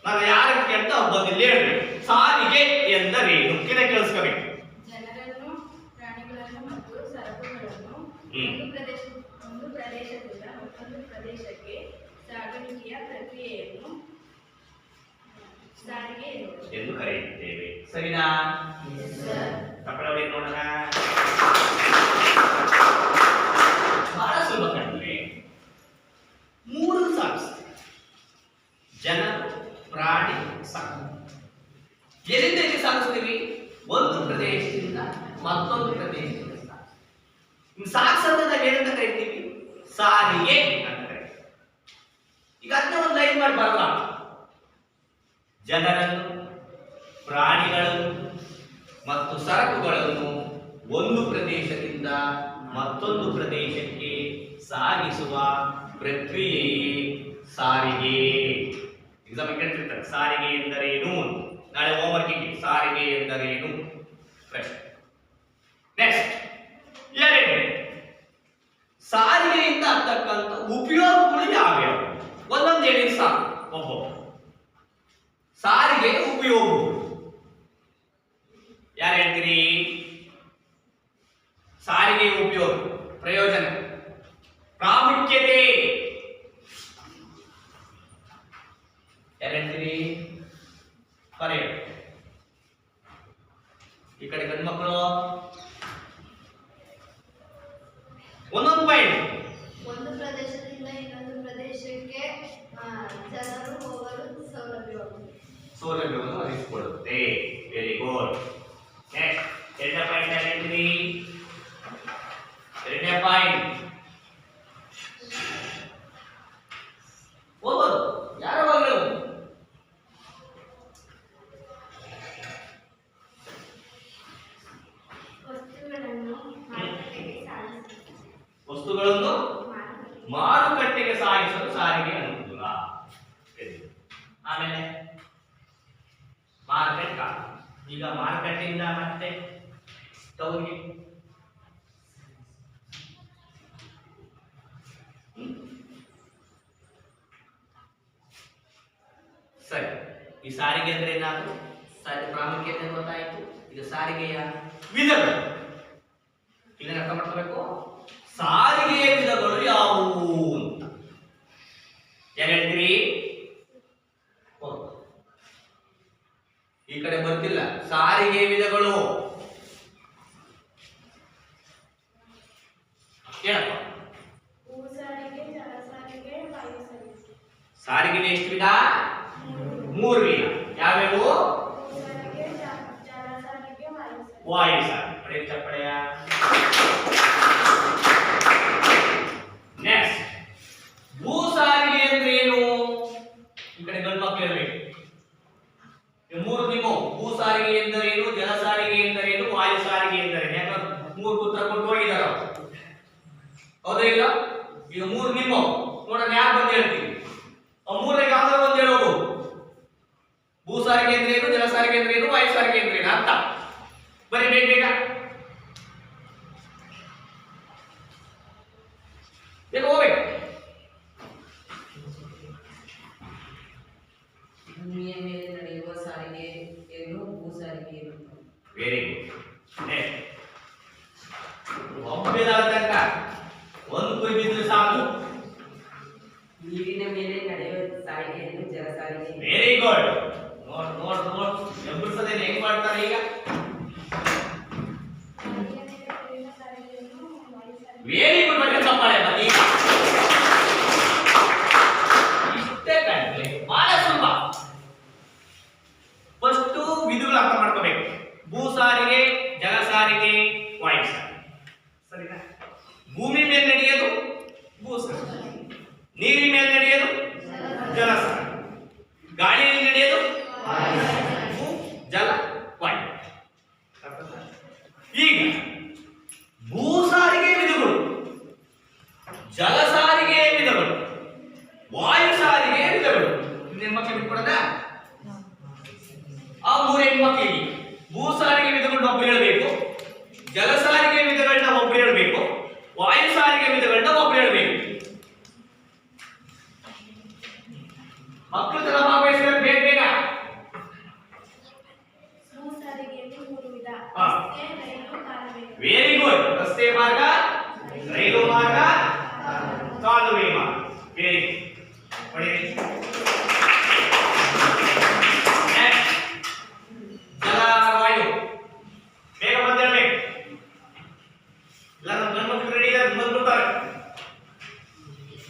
ನಾನು ಯಾರಿಗೆ ಕೇಳ್ತಾ ಬಂದಿಲ್ಲ ಹೇಳ್ಬೇಕು. ಸಾರಿಗೆ ಎಂದರೇನು ಕಿನೆ ಕೇಳಿಸ್ಕೋಬೇಕು. ಜನರನ್ನು, ಪ್ರಾಣಿಗಳನ್ನು ಮತ್ತು ಸರಕುಗಳನ್ನು ಒಂದು ಪ್ರದೇಶದಿಂದ ಮತ್ತೊಂದು ಪ್ರದೇಶಕ್ಕೆ ಸಾಗಾಣಿಕೆಯ ಪ್ರಕ್ರಿಯೆಯನ್ನು ಸಾರಿಗೆ ಎಂದು ಕರೆಯುತ್ತೇವೆ. ಸರಿನಾ? ತಪ್ಪಳವೇ ನೋಡೋಣ. ಬಹಳ ಸುಲಭ ಕಂಡ್ರೆ ಮೂರು ಸಾಗಿಸ್ತೇವೆ: ಜನ, ಪ್ರಾಣಿ, ಸಾಕು. ಎಲ್ಲಿಂದ ಎಲ್ಲಿ ಸಾಗಿಸ್ತೀವಿ? ಒಂದು ಪ್ರದೇಶದಿಂದ ಮತ್ತೊಂದು ಪ್ರದೇಶದಿಂದ ಸಾಗಿಸೋದನ್ನ ನಾವು ಏನಂತ ಕರಿತೀವಿ? ಸಾರಿಗೆ ಅಂತ ಕರಿತೀವಿ. ಈಗ ಅದನ್ನ ಒಂದು ಲೈನ್ ಮಾಡಿ ಬರಲ್ಲ. ಜನರನ್ನು, ಪ್ರಾಣಿಗಳನ್ನು ಮತ್ತು ಸರಕುಗಳನ್ನು ಒಂದು ಪ್ರದೇಶದಿಂದ ಮತ್ತೊಂದು ಪ್ರದೇಶಕ್ಕೆ ಸಾಗಿಸುವ ಪ್ರಕ್ರಿಯೆಯೇ ಸಾರಿಗೆ. ಎಕ್ಸಾಮ್ ಕೇಳ್ತಿರ್ತಾರೆ ಸಾರಿಗೆ ಎಂದರೇನು, ನಾಳೆ ಹೋಮ್ವರ್ಕಿಗೆ ಸಾರಿಗೆ ಎಂದರೇನು ಪ್ರಶ್ನೆ. ನೆಕ್ಸ್ಟ್ ಎರಡನೇ, ಸಾರಿಗೆಯಿಂದ ಆಗ್ತಕ್ಕಂಥ ಉಪಯೋಗಗಳು ಯಾವ್ಯಾವು? ಒಂದೊಂದು ಹೇಳಿ ಸಾಕು. ಒಬ್ಬೊಬ್ಬ ಸಾರಿಗೆ ಉಪಯೋಗಗಳು ಯಾರು ಹೇಳ್ತೀರಿ? ಸಾರಿಗೆ ಉಪಯೋಗ, ಪ್ರಯೋಜನ, ಪ್ರಾಮುಖ್ಯತೆ ಯಾರು ಹೇಳ್ತೀರಿ? ಬರೆಯ. ಈ ಕಡೆ ಗಂಡು ಮಕ್ಕಳು ಒಂದೊಂದು ಪಾಯಿಂಟ್. ಒಂದು ಪ್ರದೇಶದಿಂದ ಇನ್ನೊಂದು ಪ್ರದೇಶಕ್ಕೆ ಜನರು ಹೋಗಲು ಸೌಲಭ್ಯವನ್ನು ಒದಗಿಸಿಕೊಡುತ್ತೆ. Very good. ನೆಕ್ಸ್ಟ್ ಎರಡನೇ ಪಾಯಿಂಟ್ ಯಾರು ಹೇಳ್ತೀರಿ? ಎರಡನೇ ಪಾಯಿಂಟ್ ಹೋಗೋದು. ಯಾರು ಹೋಗಲು? ವಸ್ತುಗಳನ್ನು ಮಾರುಕಟ್ಟೆಗೆ ಸಾಗಿಸಲು ಸಾರಿಗೆ ಅನುಕೂಲ. ಆಮೇಲೆ ಮಾರ್ಕೆಟ್. ಈಗ ಮಾರುಕಟ್ಟೆಯಿಂದ ಮತ್ತೆ ಟೌನ್ಗೆ ಸರಿ. ಈ ಸಾರಿಗೆ ಅಂದ್ರೆ ಏನಾದ್ರು ಪ್ರಾಮುಖ್ಯತೆ ಗೊತ್ತಾಯಿತು. ಈಗ ಸಾರಿಗೆಯ ವಿಧಗಳು ಇದನ್ನ ಅರ್ಥ ಮಾಡ್ಕೋಬೇಕು. ಸಾರಿಗೆಯ ವಿಧಗಳು ಯಾವುವು ಅಂತ ಯಾರು ಹೇಳ್ತೀರಿ? ಈ ಕಡೆ ಬರ್ತಿಲ್ಲ. ಸಾರಿಗೆ ವಿಧಗಳು ಹೇಳಪ್ಪ. ಭೂ ಸಾರಿಗೆ, ಜಲ ಸಾರಿಗೆ, ವಾಯು ಸಾರಿಗೆ. ಸಾರಿಗೆ ಎಷ್ಟು ವಿಧ? 3 ವಿಧ. ಯಾವ್ಯಾವು? ಭೂಸಾರಿಗೆ, ಜಲ ಸಾರಿಗೆ, ವಾಯು ಸಾರಿಗೆ. ವಾಯು ಸಾರಿಗೆ. ಪಡೆ ಚಪ್ಪಳೆಯ. ನೆಕ್ಸ್ಟ್, ಭೂ ಸಾರಿಗೆ ಅಂದ್ರೆ ಏನು? ಈ ಕಡೆ ಗಂಡು ಮಕ್ಕಳು ಹೇಳ್ಬೇಕು. ಈ 3 ನೀವು ಭೂ ಸಾರಿಗೆ ಎಂದರೇನು, ಜಲ ಸಾರಿಗೆ ಎಂದರೇನು, ವಾಯು ಸಾರಿಗೆ ಎಂದರೇನು? ಯಾಕಂದ್ರೆ 3 ಉತ್ತರ ಕೊಟ್ಟು ಹೋಗಿದಾರ. ಹೌದಾ ಇಲ್ಲ? ಈಗ 3 ನಿಮ್ಮ ನೋಡೋಣ ಯಾರು ಬಂದು ಹೇಳ್ತೀವಿ. ಆ 3ರಲ್ಲಿ ಯಾವ್ದಾದ್ರು ಒಂದು ಹೇಳೋದು. ಭೂ ಸಾರಿಗೆ ಅಂದ್ರೆ ಏನು, ಜಲ ಸಾರಿಗೆ ಅಂದ್ರೆ ಏನು, ವಾಯು ಸಾರಿಗೆ ಅಂದ್ರೆ ಏನು ಅಂತ ಬರೀ ಬೇಗ ಬೇಗ ಬೇಗ ಹೋಗ್ಬೇಕು. ಭೂಮಿಯ ಮೇಲೆ ನಡೆಯುವ ಸಾರಿಗೆಯನ್ನು ಭೂ ಸಾರಿಗೆ ಎನ್ನುತ್ತಾರೆ. Very good. ಒಬ್ಬೆದಾದ ತನಕ ಒಂದು ಕುರಿ ಬಿದ್ರೆ ಸಾಕು. ನೀರಿನ ಮೇಲೆ ನಡೆಯುವ ಸಾರಿಗೆಯನ್ನು ಜಲ ಸಾರಿಗೆ. Very good. ನೋಡ್ ನೋಡ್ ನೋಡ್ ಎಬ್ಬರಿಸದೇನೆ ಹೆಂಗ್ ಮಾಡ್ತಾರೆ ಈಗ. ಸಾರಿಗೆ ಮೇಲೆ ನಡೆಯುವ ಸಾರಿಗೆಯನ್ನು ವಾಯು ಸಾರಿಗೆ. Very good. ಮತ್ತೆ ತಪ್ಪಾಳೆ ಮತ್ತೆ ಈಗ ಇಷ್ಟೇ ಕಂಡ್ರೆ ಬಹಳ ಸುಲಭ. ಫಸ್ಟ್ ವಿಧಗಳು ಅರ್ಥ ಮಾಡ್ಕೋಬೇಕು. ಭೂ ಸಾರಿಗೆ, ಜಲ ಸಾರಿಗೆ, ವಾಯು ಸಾರಿಗೆ. ಸರಿನಾ? ಭೂಮಿ ಮೇಲೆ ನಡೆಯೋದು ಭೂ ಸಾರಿಗೆ, ನೀರಿನ ಮೇಲೆ ನಡೆಯೋದು ಜಲ ಸಾರಿಗೆ, ಗಾಳಿಯಲ್ಲಿ ನಡೆಯೋದು ಭೂ ಜಲ ವಾಯು. ಈಗ ಭೂ ಸಾರಿಗೆ ವಿಧಗಳು, ಜಲ ಸಾರಿಗೆ ವಿಧಗಳು, ವಾಯು ಸಾರಿಗೆ ವಿಧಗಳು. ಹೆಣ್ಮಕ್ಳು ಬಿಟ್ಕೊಡದ ಆ 3 ಹೆಣ್ಮಕ್ಳಿಗೆ ಭೂ ಸಾರಿಗೆ ವಿಧಗಳನ್ನ ಒಬ್ರು ಹೇಳಬೇಕು, ಜಲ ಸಾರಿಗೆ ವಿಧಗಳನ್ನ ಒಬ್ರು ಹೇಳಬೇಕು, ವಾಯು ಸಾರಿಗೆ ವಿಧಗಳನ್ನ ಒಬ್ರು ಹೇಳಬೇಕು. ಮಕ್ಕಳು ತರ ಭಾಗವಹಿಸಿದ್ರೆ ಬೇಗ ಬೇಗ. ಭೂ ಸಾರಿಗೆಯಲ್ಲಿ 3 ವಿಧ. ಹಾ. ರಸ್ತೆ, ರೈಲು, ಕಾಲುವೆ. Very good. ರಸ್ತೆ ಮಾರ್ಗ, ರೈಲು ಮಾರ್ಗ, ಕಾಲುವೆ ಮಾರ್ಗ. Very good. ಹೊಡಿರಿ. Next, ಜಲ ವಾಯು. ಬೇಗ ಬಂದಿರಬೇಕು. ಎಲ್ಲ ನಮ್ಮ ಗಂಡ್ಮಕ್ಳು ರೆಡಿ ಇದ್ದಾರೆ, ಬಂದ್ಬಿಡ್ತಾರೆ.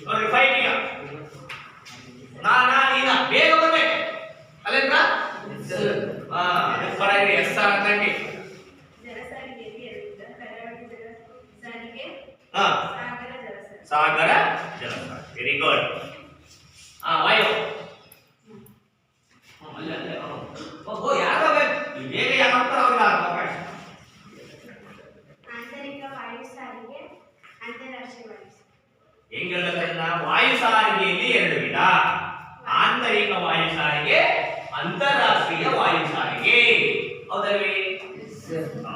ನೋಡಿ ಫೈಟ್ ಈಗ. ನೀನ ಬೇಗ ಬರ್ಬೇಕು. ಅಲ್ಲೇಂದ್ರ ಪರವಾಗಿ ಎಸ್ ಆರ್ ಅಂತಂಗೆ. ಜಲ ಸಾರಿಗೆಯಲ್ಲಿ 2 ವಿಧ. ಕರಾವಳಿ ಜಲ ಸಾರಿಗೆ, ಹಾ, ಸಾಗರ ಜಲ ಸಾರಿಗೆ. ಸಾಗರ ಜಲ ಸಾರಿಗೆ. Very good. ವಾಯು. ಅಲ್ಲೇ ಅಲ್ಲೇ ಓ ಯಾರು ಬೇಗ ಯಾರು ಹೋಗ್ತಾರೆ ಅವ್ರಿಗೆ ಅವಕಾಶ. ಆಂತರಿಕ ವಾಯು ಸಾರಿಗೆ, ಅಂತಾರಾಷ್ಟ್ರೀಯ ವಾಯು ಸಾರಿಗೆ. ಹೆಂಗ್ ಹೇಳ್ಬೇಕಂದ್ರ ವಾಯು ಸಾರಿಗೆಯಲ್ಲಿ 2 ವಿಧ. ಆಂತರಿಕ ವಾಯು ಸಾರಿಗೆ, ಅಂತಾರಾಷ್ಟ್ರೀಯ ವಾಯು ಸಾರಿಗೆ. ಹೌದಲ್ವೇ? ಹಾ.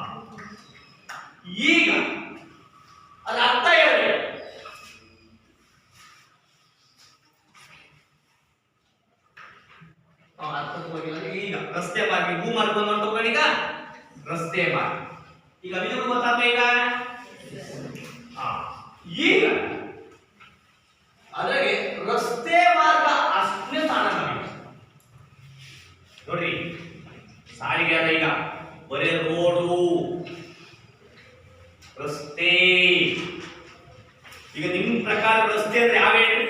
ಈಗ ಅದ್ರ ಅರ್ಥ ಹೇಳ್ಬೇಕು. ಅರ್ಥಕ್ಕೆ ಹೋಗಿಲ್ಲ. ಈಗ ರಸ್ತೆ ಮಾರ್ಗ, ಭೂ ಮಾರ್ಗ ನೋಡ್ಕೊಂಡು ಈಗ ರಸ್ತೆ ಮಾರ್ಗ. ಈಗ ವಿಧಗಳು ಗೊತ್ತಾಗ ಈಗ ಹಾ. ಈಗ ಅದ್ರಾಗೆ ರಸ್ತೆ ಮಾರ್ಗ ಅಷ್ಟೇ ಸ್ಥಾನ ನಮಗೆ. ನೋಡ್ರಿ ಸಾರಿಗೆ ಅಲ್ಲ ಈಗ ಬರೇ ರೋಡು ರಸ್ತೆ. ಈಗ ನಿಮ್ ಪ್ರಕಾರ ರಸ್ತೆ ಅಂದ್ರೆ ಯಾವ ಹೇಳಿ?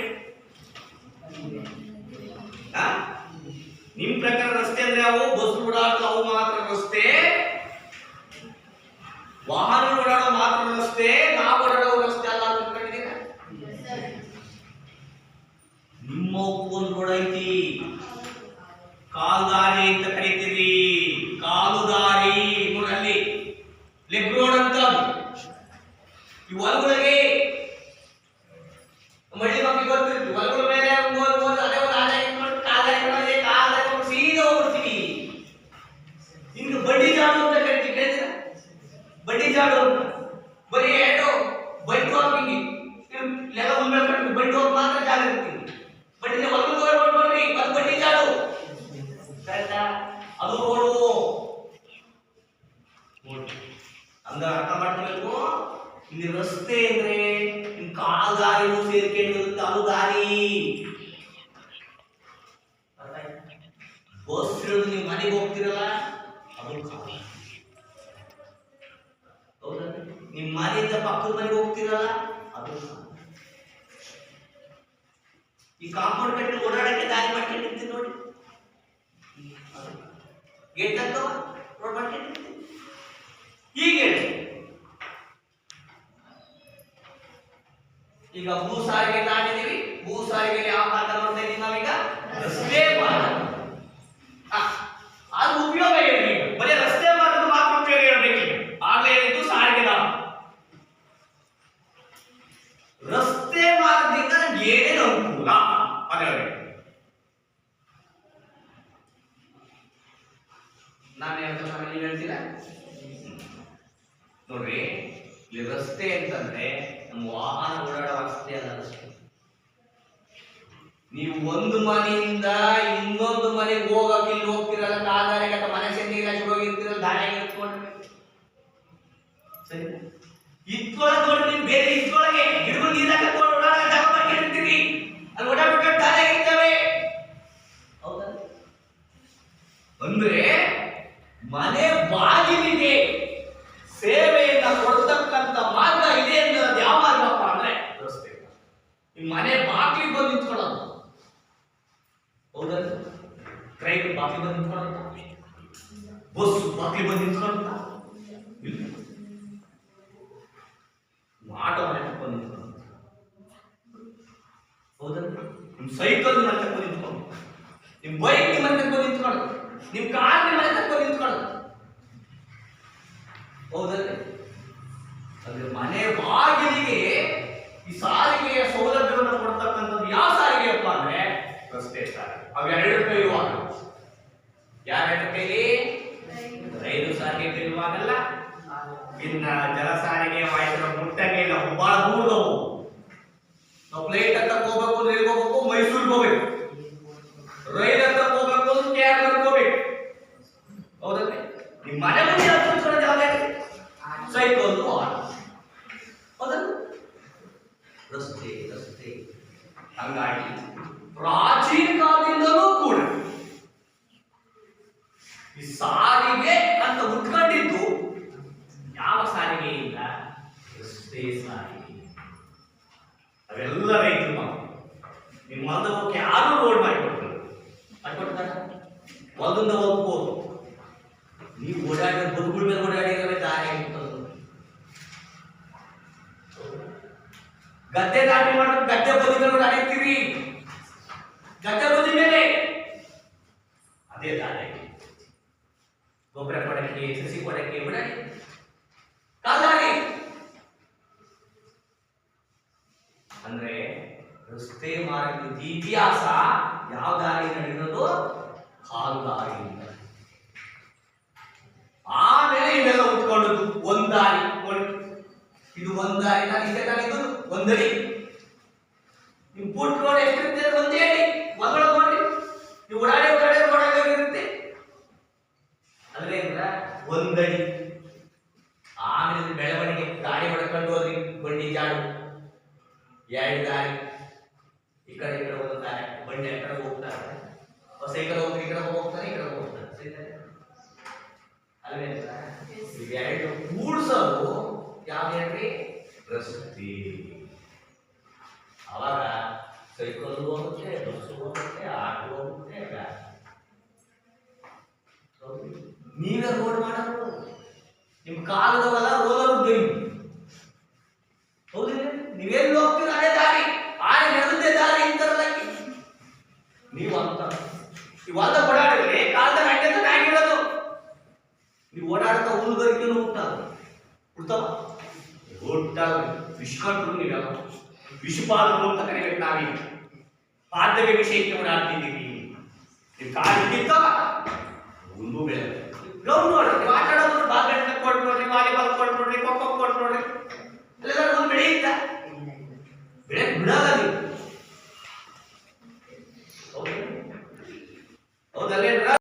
ನಿಮ್ ಪ್ರಕಾರ ರಸ್ತೆ ಅಂದ್ರೆ ಅವು ಬಸ್ ಓಡಾಡೋ ಅವು ಮಾತ್ರ ರಸ್ತೆ, ವಾಹನ ಓಡಾಡೋ ಮಾತ್ರ ರಸ್ತೆ, ನಾವು ಓಡಾಡೋ ರಸ್ತೆ ಅಲ್ಲ ಅಂತ ಕಂಡಿದ್ದೀರ? ನಿಮ್ಮ ಒಂದು ರೋಡ್ ಐತಿ, ಕಾಲ್ದಾರಿ ಅಂತ ಕರೀತೀರಿ. ಕಾಲುದಾರಿ ನೋಡಲ್ಲಿ ಲೆಗ್ ರೋಡ್ ಅಂತ. ಈ ಹೊಲಗಳಿಗೆ ಮಳಿ ಮಕ್ಕಳಿಗೆ ಗೊತ್ತಿರ್ತಿ, ಹೊಲಗಳ ಮೇಲೆ ಅದೇ ಒಂದು ಆದಾಯ ಮಾಡಿ ಕಾಲ್ದಾರಿ ಸೀದಾ ಹೋಗ್ಬಿಡ್ತೀವಿ. ಇನ್ನು ಬಡ್ಡಿ ಜಾಡು ಅಂತ ಕರಿತೀವಿ, ಕೇಳಿದ್ರ? ಬಡ್ಡಿ ಜಾಡು ಅಂತ ಬರೀ ಬೈಟ್ ಹೋಗಿ ಲೆಗ ಮುಂದೆ ಬೈಟ್ ಹೋಗಿ ಮಾತ್ರ ಜಾಗ ಇರ್ತೀವಿ. ಬಡ್ಡಿ ಹೊಲಗಳು ನೋಡ್ರಿ, ಅದು ಬಡ್ಡಿ ಜಾಡು. ಅದು ರೋಡು. ಅಂದ್ರೆ ಅರ್ಥ ಮಾಡ್ಕೋಬೇಕು. ಇಲ್ಲಿ ರಸ್ತೆ ಅಂದ್ರೆ ನಿಮ್ ಕಾಲ್ದಾರಿನೂ ಸೇರ್ಕೊಂಡಿರುತ್ತೆ, ಅದು ದಾರಿ. ಬಸ್ ಹಿಡಿದು ನೀವು ಮನೆಗೆ ಹೋಗ್ತಿರಲ್ಲ, ಅದು ಕಾಲು. ಹೌದಾ? ನಿಮ್ ಮನೆಯಿಂದ ಪಕ್ಕದ ಮನೆಗೆ ಹೋಗ್ತಿರಲ್ಲ, ಅದು ಕಾಲು. ಈ ಕಾಂಪೌಂಡ್ ಕಟ್ಟಿ ಓಡಾಡಕ್ಕೆ ದಾರಿ ಮಾಡ್ಕೊಂಡಿರ್ತೀನಿ ನೋಡಿ. ಗೇಟ್ ಅಂತವ ರೋಡ್ ಮಾಡ್ಕೊಂಡಿರ್ತೀನಿ. ಹೀಗೆ ಈಗ ಭೂ ಸಾರಿಗೆ ದಾಟಿದೀವಿ. ಭೂ ಸಾರಿಗೆಯಲ್ಲಿ ಯಾವ ಮಾರ್ಗ ನೋಡ್ತಾ ಇದೀವಿ ನಾವೀಗ? ರಸ್ತೆ ಮಾರ್ಗ. ಅದು ಉಪಯೋಗ ಏನು? ಬರೀ ರಸ್ತೆ ಮಾರ್ಗದ ಮಾತ್ರ ಉಪಯೋಗ ಇರಬೇಕು. ಆಗ್ಲೇ ಹೇಳಿದ್ದು ಸಾರಿಗೆ ದಾಟ. ರಸ್ತೆ ಮಾರ್ಗದಿಂದ ಏನೇನು ಅನುಕೂಲ ಅದೇ ನಾನು ಹೇಳ್ತಾನೆ, ನೀವು ಹೇಳ್ತೀರಾ ನೋಡ್ರಿ. ಇಲ್ಲಿ ರಸ್ತೆ ಅಂತಂದ್ರೆ ನಮ್ಮ ವಾಹನ ಓಡಾಡೋ ರಸ್ತೆ ಅಲ್ಲ. ರಸ್ತೆ ನೀವು ಒಂದು ಮನೆಯಿಂದ ಇನ್ನೊಂದು ಮನೆಗೆ ಹೋಗಕ್ಕೆ ಇಲ್ಲಿ ಹೋಗ್ತಿರಲ್ಲ, ಕಾದಾರಿಗೆ ಅಥವಾ ಮನೆ ಸಂದಿಗೆ ಹೋಗಿರ್ತಿರಲ್ಲ, ದಾರಿಯಾಗಿ ಇಟ್ಕೊಂಡ್ರೆ ಸರಿ. ಇಟ್ಕೊಳಕ್ ನೋಡಿ, ನೀವು ಬೇರೆ ಇಟ್ಕೊಳಗೆ ಗಿಡಗಳು ನೀರಾಗ ಓಡಾಡ ಜಾಗ ಮಾಡ್ಕೊಂಡಿರ್ತೀರಿ, ಅಲ್ಲಿ ಓಡಾಡ್ಬಿಟ್ಟು ದಾರಿಯಾಗಿ ಇರ್ತವೆ. ಹೌದಾ? ಅಂದ್ರೆ ಮನೆ ಬಾಗಿಲಿಗೆ ಸೇವೆಯನ್ನ ಕೊಡ್ತಕ್ಕಂಥ ಮಾರ್ಗ ಇದೆ ಅನ್ನೋದು ಯಾವ ಮಾರ್ಗಪ್ಪ ಅಂದ್ರೆ ರಸ್ತೆ. ಈ ಮನೆ ಬಾಗಿಲಿಗೆ ಬಂದು ನಿಂತ್ಕೊಳ್ಳೋದು. ಹೌದಲ್ಲ? ಟ್ರೈನ್ ಬಾಗಿಲು ಬಂದು ನಿಂತ್ಕೊಳ್ಳೋದು, ಬಸ್ ಬಾಗಿಲು ಬಂದು ನಿಂತ್ಕೊಳ್ಳೋದು, ಆಟೋ ಮನೆ ತಕ್ಕೊಂಡು ನಿಂತ್ಕೊಳ್ಳೋದು. ಹೌದಲ್ಲ? ನಿಮ್ ಸೈಕಲ್ ಮನೆ ತಕ್ಕೊಂಡು ನಿಂತ್ಕೊಳ್ಳೋದು, ನಿಮ್ ಬೈಕ್ ಮನೆ ತಕ್ಕೊಂಡು ನಿಂತ್ಕೊಳ್ಳೋದು, ನಿಮ್ ಕಾರ್ ಮನೆ ತಕ್ಕೊಂಡು ನಿಂತ್ಕೊಳ್ಳೋದು. ಹೌದಲ್ಲ? ಅಂದ್ರೆ ಮನೆ ಬಾಗಿಲಿಗೆ ಈ ಸಾರಿಗೆಯ ಸೌಲಭ್ಯವನ್ನು ಕೊಡ್ತಕ್ಕಂಥದ್ದು ಯಾವ ಸಾರಿಗೆಯಪ್ಪ ಅಂದ್ರೆ ರಸ್ತೆ ಸಾರಿಗೆ. ಅವೆರಡು ಕೈ ಇರುವಾಗ ಯಾರೆರಡು ಕೈಲಿ? ರೈಲು ಸಾರಿಗೆ ಇರುವಾಗಲ್ಲ. ಇನ್ನ ಜಲ ಸಾರಿಗೆ ವಾಯುವಿನ ಮುಟ್ಟಂಗೆ ಇಲ್ಲ, ಬಹಳ ದೂರದವು. ನಾವು ಫ್ಲೈಟ್ ಅಂತ ಹೋಗ್ಬೇಕು ಅಂದ್ರೆ ಎಲ್ಲಿಗೆ ಹೋಗ್ಬೇಕು? ಮೈಸೂರಿಗೆ ಹೋಗ್ಬೇಕು. ರೈಲ್ ಅಂತ ಹೋಗ್ಬೇಕು ಅಂದ್ರೆ ಕೇರಳಕ್ಕೆ ಹೋಗ್ಬೇಕು. ಹೌದಲ್ಲ? ನಿಮ್ಮ ಮನೆ ಮುಂದೆ ಹತ್ತಿರ ಯಾವ್ದು? ಸೈಕಲ್, ಹೌದಲ್ಲ? ರಸ್ತೆ ರಸ್ತೆ. ಹಂಗಾಗಿ ಪ್ರಾಚೀನ ಕಾಲದಿಂದಲೂ ಕೂಡ ಈ ಸಾರಿಗೆ ಅಂತ ಉಟ್ಕೊಂಡಿದ್ದು ಯಾವ ಸಾರಿಗೆಯಿಂದ? ರಸ್ತೆ ಸಾರಿಗೆ. ಅವೆಲ್ಲ ರೈತರು ಮಕ್ಕಳು. ನಿಮ್ಮ ಹೊಲಕ್ಕೆ ಯಾರು ರೋಡ್ ಮಾಡಿಕೊಡ್ತಾರೆ? ಹೊಲದಿಂದ ಹೋಗ್ಬೋದು. ನೀವು ಓಡಾಡಿದ ಬದುಕುಗಳ ಮೇಲೆ ಓಡಾಡಿದ್ರೆ ದಾರಿ ಆಗಿರ್ತದೆ. ಗದ್ದೆ ದಾಟಿ ಮಾಡೋದು ಗದ್ದೆ ಬದಿ ಮೇಲೆ ಓಡಾಡಿರ್ತೀರಿ. ಗದ್ದೆ ಬದಿ ಮೇಲೆ ಅದೇ ದಾರಿ. ಗೊಬ್ಬರ ಕೊಡಕ್ಕೆ, ಸಸಿ ಕೊಡಕ್ಕೆ ಓಡಾಡಿ ಕಾಲ್ದಾರಿ. ಅಂದ್ರೆ ರಸ್ತೆ ಮಾರ್ಗದ ಇತಿಹಾಸ ಯಾವ ದಾರಿ ನಡೆಯೋದು? ಕಾಲ್ದಾರಿಯಿಂದ. ಆಮೇಲೆ ಇವೆಲ್ಲ ಉಟ್ಕೊಂಡದ್ದು ಒಂದ್ ದಾರಿ. ಇದು ಒಂದ್ ದಾರಿ. ನಾನು ಇಷ್ಟೇ ತಾನೆ ಇದು ಒಂದಡಿ. ನೀವು ಬುಟ್ ರೋಡ್ ಎಷ್ಟಿರುತ್ತೆ? ಒಂದೇ ಅಡಿ. ಮಗಳ ನೋಡಿ ನೀವು ಓಡಾಡಿ ಓಡಾಡಿ ಓಡಾಡಿರುತ್ತೆ ಅಂದ್ರೆ ಒಂದಡಿ. ಆಮೇಲೆ ಬೆಳವಣಿಗೆ ಗಾಡಿ ಹೊಡ್ಕೊಂಡು ಹೋದ್ರಿ, ಬಂಡಿ ಜಾಡು ಎರಡು ದಾರಿ. ಈ ಕಡೆ ಒಂದೊಂದು ದಾರಿ. ಬಂಡಿ ಆ ಕಡೆ ಹೋಗ್ತಾರೆ, ಸೈಕಲ್ ಹೋಗ್ತಾರೆ, ಈ ಕಡೆ ಹೋಗ್ತಾರೆ, ಈ ಕಡೆ ಹೋಗ್ತಾರೆ. ಸರಿ ಅಲ್ವೇ? ಇವೆರಡು ಕೂಡ್ಸೋದು ಯಾವ್ದು ಹೇಳ್ರಿ? ರಸ್ತೆ. ಅವಾಗ ಸೈಕಲ್ ಹೋಗುತ್ತೆ, ಬಸ್ ಹೋಗುತ್ತೆ, ಆಟೋ ಹೋಗುತ್ತೆ. ನೀವೇ ರೋಡ್ ಮಾಡೋದು. ನಿಮ್ ಕಾಲದವಲ್ಲ ರೋಲರ್ ಗೈ. ಹೌದಿಲ್ಲ? ನೀವೆಲ್ಲಿ ಹೋಗ್ತೀರ ಅದೇ ದಾರಿ. ಆನೆ ನಡೆದೇ ದಾರಿ ಇಂತಾರಲ್ಲ ನೀವು ಅಂತ. ಇವೆಲ್ಲ ಓಡಾಡಿದ್ರೆ ಕಾಲದಾಗ ಹಂಗೆ ಆಗಿರೋದು. ನೀವು ಓಡಾಡ್ತಾ ಹುಲ್ಗರಿಕೆ ಹುಡ್ತಾವ ಹುಟ್ಟಾಗ ವಿಷ್ಕಂಟ್ರು. ನೀವೆಲ್ಲ ವಿಷಪಾದರು ಅಂತ ಕರಿಬೇಕು. ನಾವೀಗ ಪಾದಕ ವಿಷಯಕ್ಕೆ ಓಡಾಡ್ತಿದ್ದೀವಿ. ನೀವು ಕಾಲಿದ್ದಾವ ಹುಲ್ಲು ಬೆಳೆ ಗ್ರೌಂಡ್ ನೋಡ್ರಿ. ನೀವು ಆಟ ಆಡೋದು ಬಾಸ್ಕೆಟ್ ಕೊಟ್ಟು ನೋಡ್ರಿ, ವಾಲಿಬಾಲ್ ಕೊಟ್ಟು ನೋಡ್ರಿ, ಖೋ ಖೋ ಕೊಟ್ಟು ನೋಡ್ರಿ, ಅಲ್ಲೆಲ್ಲ ಒಂದು ಬೆಳೆಯುತ್ತ ಬೆಳೆ ಬಿಡಲ್ಲ ನೀವು. ಹೌದಲ್ಲೇನ್ರ?